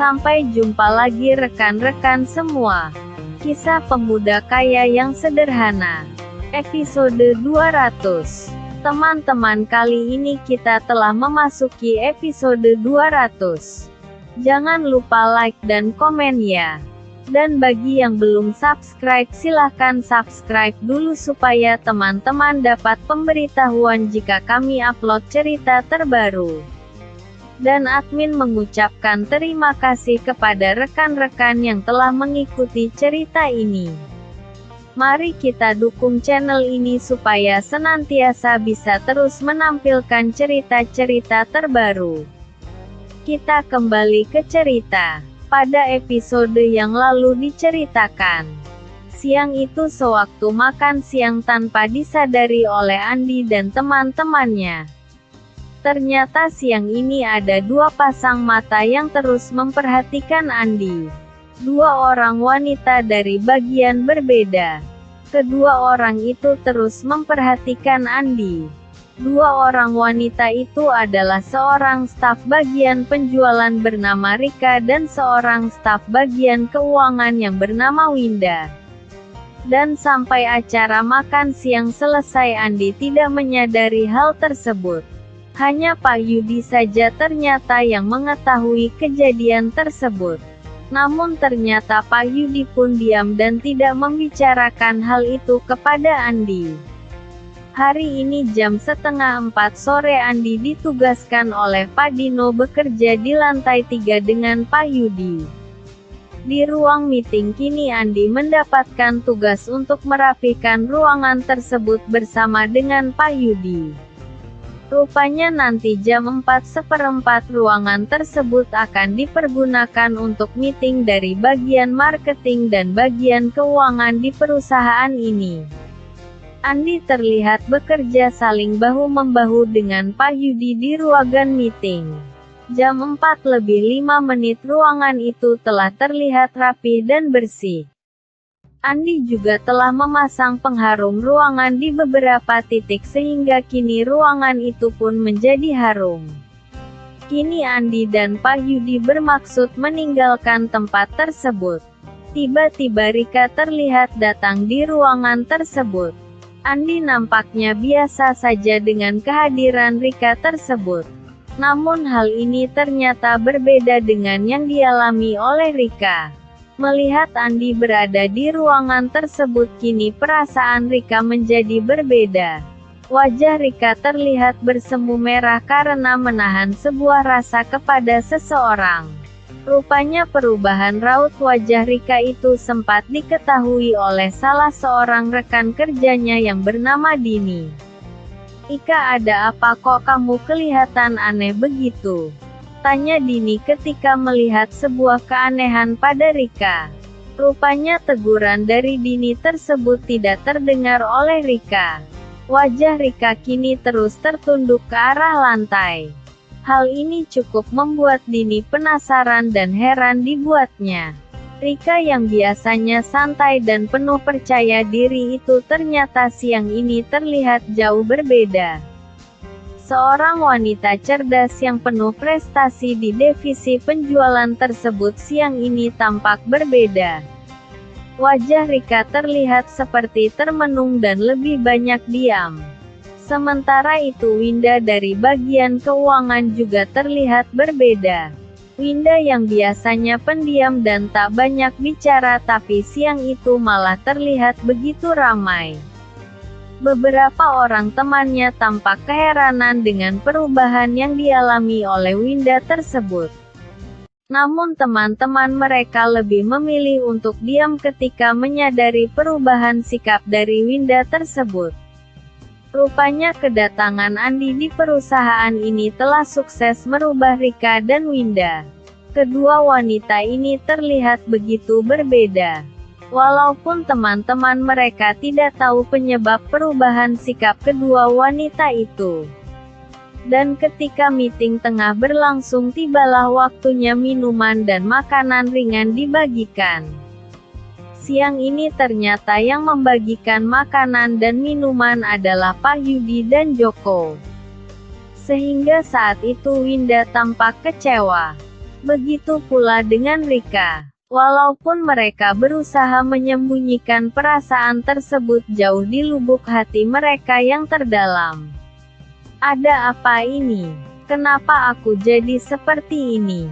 Sampai jumpa lagi rekan-rekan semua. Kisah pemuda kaya yang sederhana. Episode 200. Teman-teman, kali ini kita telah memasuki episode 200. Jangan lupa like dan komen ya. Dan bagi yang belum subscribe, silahkan subscribe dulu supaya teman-teman dapat pemberitahuan jika kami upload cerita terbaru. Dan admin mengucapkan terima kasih kepada rekan-rekan yang telah mengikuti cerita ini. Mari kita dukung channel ini supaya senantiasa bisa terus menampilkan cerita-cerita terbaru. Kita kembali ke cerita. Pada episode yang lalu diceritakan, siang itu sewaktu makan siang tanpa disadari oleh Andi dan teman-temannya. Ternyata siang ini ada dua pasang mata yang terus memperhatikan Andi. Dua orang wanita dari bagian berbeda. Kedua orang itu terus memperhatikan Andi. Dua orang wanita itu adalah seorang staf bagian penjualan bernama Rika dan seorang staf bagian keuangan yang bernama Winda. Dan sampai acara makan siang selesai, Andi tidak menyadari hal tersebut. Hanya Pak Yudi saja ternyata yang mengetahui kejadian tersebut. Namun ternyata Pak Yudi pun diam dan tidak membicarakan hal itu kepada Andi. Hari ini jam 3:30 sore Andi ditugaskan oleh Pak Dino bekerja di lantai 3 dengan Pak Yudi. Di ruang meeting kini Andi mendapatkan tugas untuk merapikan ruangan tersebut bersama dengan Pak Yudi. Rupanya nanti jam 4:15 ruangan tersebut akan dipergunakan untuk meeting dari bagian marketing dan bagian keuangan di perusahaan ini. Andi terlihat bekerja saling bahu-membahu dengan Pak Yudi di ruangan meeting. Jam 4:05 ruangan itu telah terlihat rapi dan bersih. Andi juga telah memasang pengharum ruangan di beberapa titik sehingga kini ruangan itu pun menjadi harum. Kini Andi dan Pak Yudi bermaksud meninggalkan tempat tersebut. Tiba-tiba Rika terlihat datang di ruangan tersebut. Andi nampaknya biasa saja dengan kehadiran Rika tersebut. Namun hal ini ternyata berbeda dengan yang dialami oleh Rika. Melihat Andi berada di ruangan tersebut, kini perasaan Rika menjadi berbeda. Wajah Rika terlihat bersemu merah karena menahan sebuah rasa kepada seseorang. Rupanya perubahan raut wajah Rika itu sempat diketahui oleh salah seorang rekan kerjanya yang bernama Dini. "Ika, ada apa kok kamu kelihatan aneh begitu?" tanya Dini ketika melihat sebuah keanehan pada Rika. Rupanya teguran dari Dini tersebut tidak terdengar oleh Rika. Wajah Rika kini terus tertunduk ke arah lantai. Hal ini cukup membuat Dini penasaran dan heran dibuatnya. Rika yang biasanya santai dan penuh percaya diri itu ternyata siang ini terlihat jauh berbeda. Seorang wanita cerdas yang penuh prestasi di divisi penjualan tersebut siang ini tampak berbeda. Wajah Rika terlihat seperti termenung dan lebih banyak diam. Sementara itu Winda dari bagian keuangan juga terlihat berbeda. Winda yang biasanya pendiam dan tak banyak bicara, tapi siang itu malah terlihat begitu ramai. Beberapa orang temannya tampak keheranan dengan perubahan yang dialami oleh Winda tersebut. Namun teman-teman mereka lebih memilih untuk diam ketika menyadari perubahan sikap dari Winda tersebut. Rupanya kedatangan Andi di perusahaan ini telah sukses merubah Rika dan Winda. Kedua wanita ini terlihat begitu berbeda. Walaupun teman-teman mereka tidak tahu penyebab perubahan sikap kedua wanita itu. Dan ketika meeting tengah berlangsung, tibalah waktunya minuman dan makanan ringan dibagikan. Siang ini ternyata yang membagikan makanan dan minuman adalah Pak Yudi dan Joko. Sehingga saat itu Winda tampak kecewa. Begitu pula dengan Rika. Walaupun mereka berusaha menyembunyikan perasaan tersebut jauh di lubuk hati mereka yang terdalam. Ada apa ini? Kenapa aku jadi seperti ini?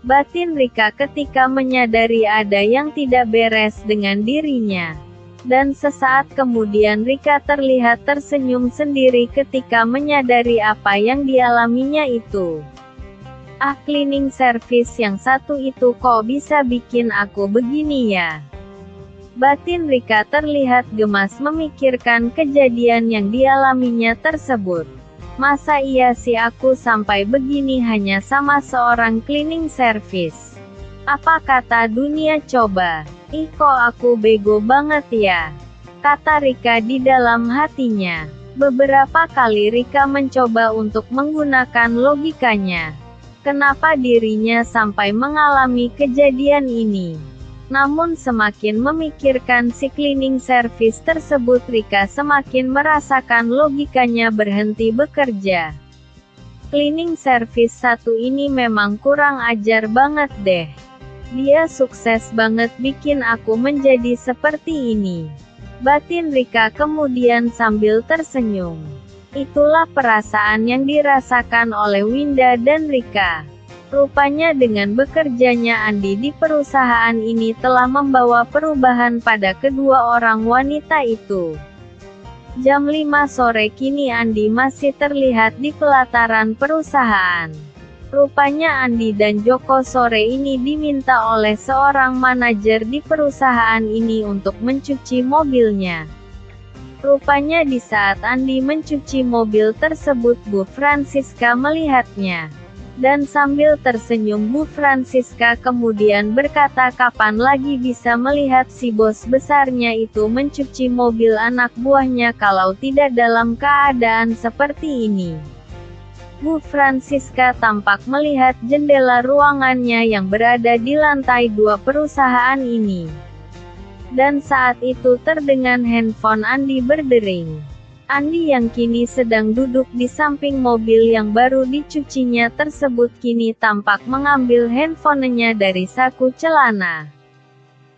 Batin Rika ketika menyadari ada yang tidak beres dengan dirinya. Dan sesaat kemudian Rika terlihat tersenyum sendiri ketika menyadari apa yang dialaminya itu. Ah, cleaning service yang satu itu kok bisa bikin aku begini ya? Batin Rika terlihat gemas memikirkan kejadian yang dialaminya tersebut. Masa iya sih aku sampai begini hanya sama seorang cleaning service? Apa kata dunia coba? Ih kok aku bego banget ya? Kata Rika di dalam hatinya. Beberapa kali Rika mencoba untuk menggunakan logikanya. Kenapa dirinya sampai mengalami kejadian ini? Namun semakin memikirkan si cleaning service tersebut Rika semakin merasakan logikanya berhenti bekerja. Cleaning service satu ini memang kurang ajar banget deh. Dia sukses banget bikin aku menjadi seperti ini. Batin Rika kemudian sambil tersenyum. Itulah perasaan yang dirasakan oleh Winda dan Rika. Rupanya dengan bekerjanya Andi di perusahaan ini telah membawa perubahan pada kedua orang wanita itu. Jam 5 sore kini Andi masih terlihat di pelataran perusahaan. Rupanya Andi dan Joko sore ini diminta oleh seorang manajer di perusahaan ini untuk mencuci mobilnya. Rupanya di saat Andi mencuci mobil tersebut Bu Francisca melihatnya. Dan sambil tersenyum Bu Francisca kemudian berkata kapan lagi bisa melihat si bos besarnya itu mencuci mobil anak buahnya kalau tidak dalam keadaan seperti ini. Bu Francisca tampak melihat jendela ruangannya yang berada di lantai 2 perusahaan ini. Dan saat itu terdengar handphone Andi berdering. Andi yang kini sedang duduk di samping mobil yang baru dicucinya tersebut kini tampak mengambil handphonenya dari saku celana.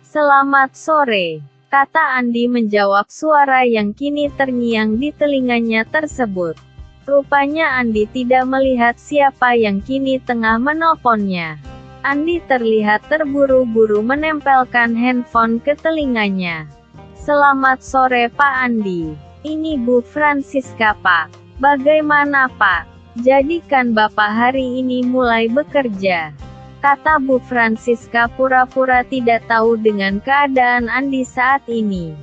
Selamat sore, kata Andi menjawab suara yang kini terngiang di telinganya tersebut. Rupanya Andi tidak melihat siapa yang kini tengah menelponnya. Andi terlihat terburu-buru menempelkan handphone ke telinganya. Selamat sore Pak Andi. Ini Bu Francisca Pak. Bagaimana Pak? Jadikan Bapak hari ini mulai bekerja. Kata Bu Francisca pura-pura tidak tahu dengan keadaan Andi saat ini.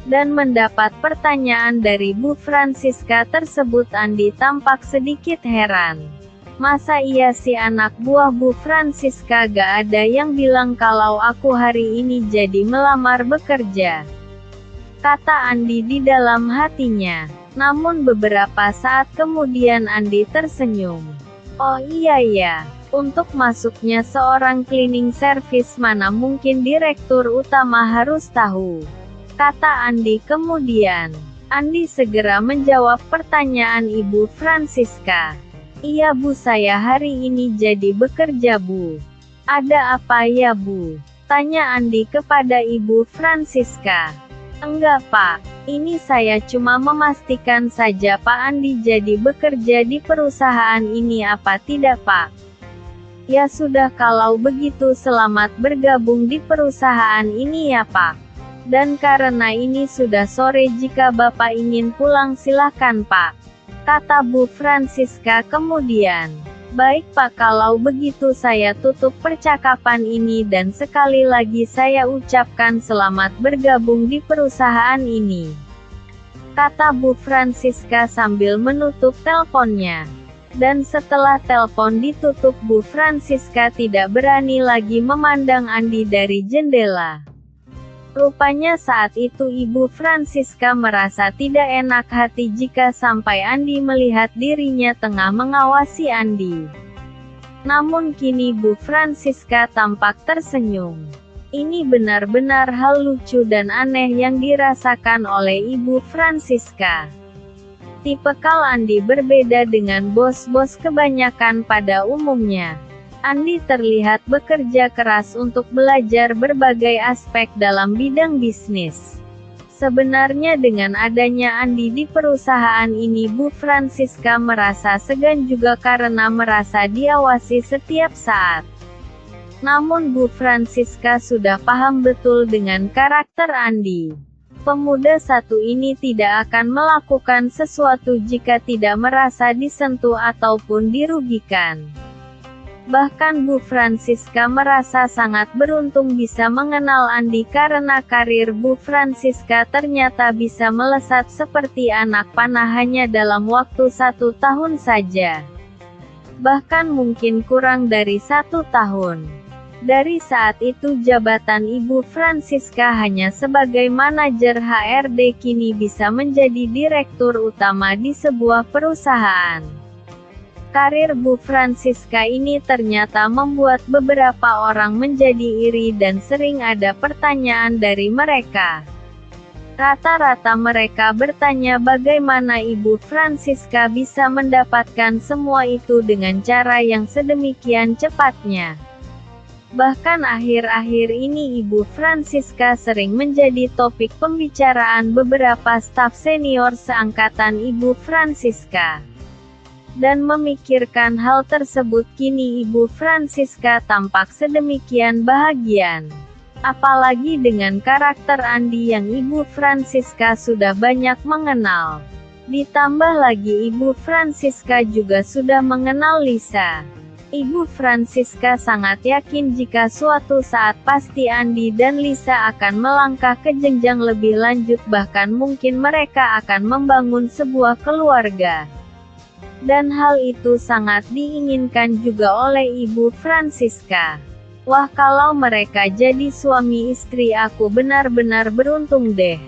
Dan mendapat pertanyaan dari Bu Francisca tersebut Andi tampak sedikit heran. Masa iya si anak buah Bu Francisca gak ada yang bilang kalau aku hari ini jadi melamar bekerja? Kata Andi di dalam hatinya. Namun beberapa saat kemudian Andi tersenyum. Oh iya ya, untuk masuknya seorang cleaning service mana mungkin direktur utama harus tahu? Kata Andi kemudian. Andi segera menjawab pertanyaan Ibu Francisca. Iya Bu saya hari ini jadi bekerja Bu. Ada apa ya Bu? Tanya Andi kepada Ibu Francisca. Enggak Pak, ini saya cuma memastikan saja Pak Andi jadi bekerja di perusahaan ini apa tidak Pak? Ya sudah kalau begitu selamat bergabung di perusahaan ini ya Pak. Dan karena ini sudah sore jika Bapak ingin pulang silahkan Pak. Kata Bu Francisca kemudian. Baik Pak kalau begitu saya tutup percakapan ini dan sekali lagi saya ucapkan selamat bergabung di perusahaan ini. Kata Bu Francisca sambil menutup teleponnya. Dan setelah telepon ditutup Bu Francisca tidak berani lagi memandang Andi dari jendela. Rupanya saat itu Ibu Francisca merasa tidak enak hati jika sampai Andi melihat dirinya tengah mengawasi Andi. Namun kini Bu Francisca tampak tersenyum. Ini benar-benar hal lucu dan aneh yang dirasakan oleh Ibu Francisca. Tipikal Andi berbeda dengan bos-bos kebanyakan pada umumnya. Andi terlihat bekerja keras untuk belajar berbagai aspek dalam bidang bisnis. Sebenarnya dengan adanya Andi di perusahaan ini, Bu Francisca merasa segan juga karena merasa diawasi setiap saat. Namun Bu Francisca sudah paham betul dengan karakter Andi. Pemuda satu ini tidak akan melakukan sesuatu jika tidak merasa disentuh ataupun dirugikan. Bahkan Bu Francisca merasa sangat beruntung bisa mengenal Andi karena karir Bu Francisca ternyata bisa melesat seperti anak panah hanya dalam waktu 1 tahun saja. Bahkan mungkin kurang dari 1 tahun. Dari saat itu jabatan Ibu Francisca hanya sebagai manajer HRD kini bisa menjadi direktur utama di sebuah perusahaan. Karir Bu Francisca ini ternyata membuat beberapa orang menjadi iri dan sering ada pertanyaan dari mereka. Rata-rata mereka bertanya bagaimana Ibu Francisca bisa mendapatkan semua itu dengan cara yang sedemikian cepatnya. Bahkan akhir-akhir ini Ibu Francisca sering menjadi topik pembicaraan beberapa staf senior seangkatan Ibu Francisca. Dan memikirkan hal tersebut kini Ibu Francisca tampak sedemikian bahagia. Apalagi dengan karakter Andi yang Ibu Francisca sudah banyak mengenal. Ditambah lagi Ibu Francisca juga sudah mengenal Lisa. Ibu Francisca sangat yakin jika suatu saat pasti Andi dan Lisa akan melangkah ke jenjang lebih lanjut, bahkan mungkin mereka akan membangun sebuah keluarga. Dan hal itu sangat diinginkan juga oleh Ibu Francisca. Wah, kalau mereka jadi suami istri aku benar-benar beruntung deh.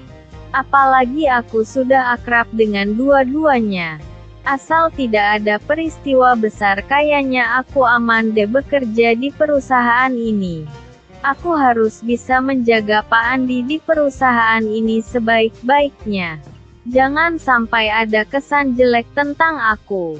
Apalagi aku sudah akrab dengan dua-duanya. Asal tidak ada peristiwa besar kayaknya aku aman deh bekerja di perusahaan ini. Aku harus bisa menjaga Pak Andi di perusahaan ini sebaik-baiknya. Jangan sampai ada kesan jelek tentang aku.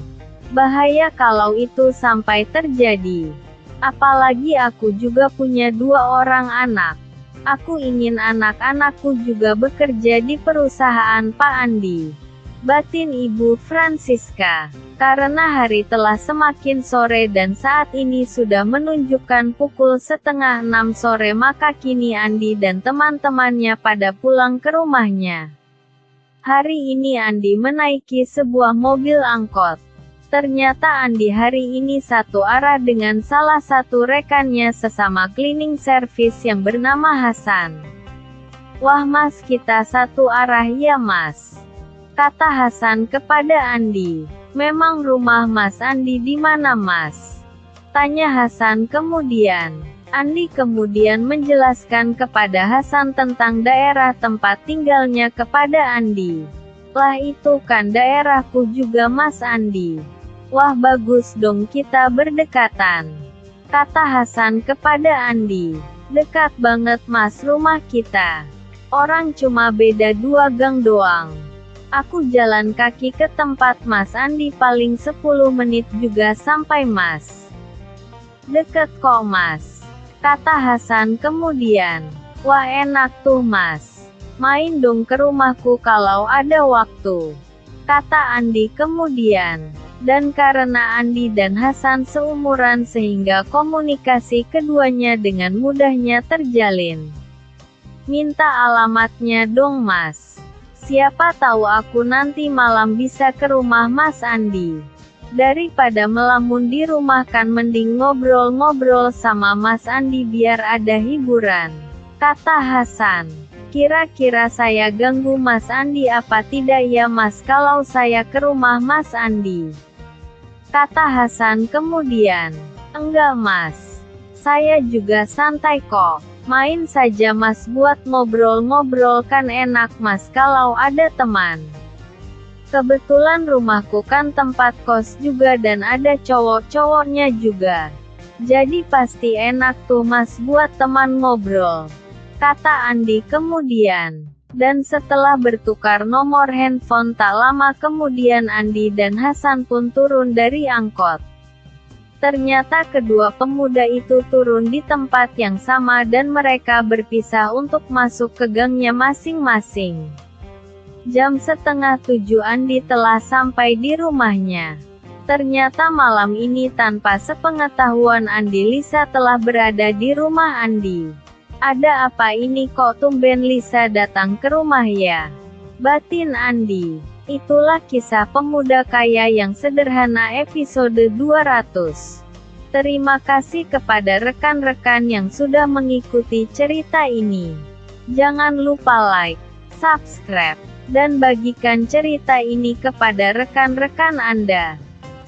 Bahaya kalau itu sampai terjadi. Apalagi aku juga punya 2 orang anak. Aku ingin anak-anakku juga bekerja di perusahaan Pak Andi. Batin Ibu Francisca. Karena hari telah semakin sore dan saat ini sudah menunjukkan pukul 5:30 sore, maka kini Andi dan teman-temannya pada pulang ke rumahnya. Hari ini Andi menaiki sebuah mobil angkot. Ternyata Andi hari ini satu arah dengan salah satu rekannya sesama cleaning service yang bernama Hasan. "Wah Mas, kita satu arah ya Mas," kata Hasan kepada Andi. "Memang rumah Mas Andi di mana Mas?" tanya Hasan kemudian. Andi kemudian menjelaskan kepada Hasan tentang daerah tempat tinggalnya kepada Andi. "Lah itu kan daerahku juga Mas Andi." "Wah bagus dong kita berdekatan," kata Hasan kepada Andi. "Dekat banget Mas rumah kita. Orang cuma beda 2 gang doang. Aku jalan kaki ke tempat Mas Andi paling 10 menit juga sampai Mas." "Deket kok Mas," kata Hasan kemudian. "Wah enak tuh Mas. Main dong ke rumahku kalau ada waktu," kata Andi kemudian. Dan karena Andi dan Hasan seumuran sehingga komunikasi keduanya dengan mudahnya terjalin. "Minta alamatnya dong Mas. Siapa tahu aku nanti malam bisa ke rumah Mas Andi. Daripada melamun di rumah kan mending ngobrol-ngobrol sama Mas Andi biar ada hiburan," kata Hasan. "Kira-kira saya ganggu Mas Andi apa tidak ya Mas kalau saya ke rumah Mas Andi?" kata Hasan kemudian. "Enggak Mas. Saya juga santai kok. Main saja Mas, buat ngobrol-ngobrol kan enak Mas kalau ada teman. Kebetulan rumahku kan tempat kos juga dan ada cowok-cowoknya juga. Jadi pasti enak tuh Mas buat teman ngobrol," kata Andi kemudian. Dan setelah bertukar nomor handphone tak lama kemudian Andi dan Hasan pun turun dari angkot. Ternyata kedua pemuda itu turun di tempat yang sama dan mereka berpisah untuk masuk ke gangnya masing-masing. Jam 6:30 Andi telah sampai di rumahnya. Ternyata malam ini tanpa sepengetahuan Andi, Lisa telah berada di rumah Andi. Ada apa ini, kok tumben Lisa datang ke rumah ya? Batin Andi. Itulah kisah pemuda kaya yang sederhana episode 200. Terima kasih kepada rekan-rekan yang sudah mengikuti cerita ini. Jangan lupa like, subscribe, dan bagikan cerita ini kepada rekan-rekan Anda.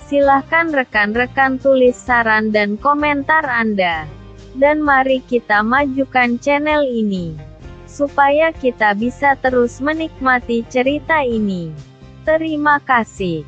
Silahkan rekan-rekan tulis saran dan komentar Anda. Dan mari kita majukan channel ini, supaya kita bisa terus menikmati cerita ini. Terima kasih.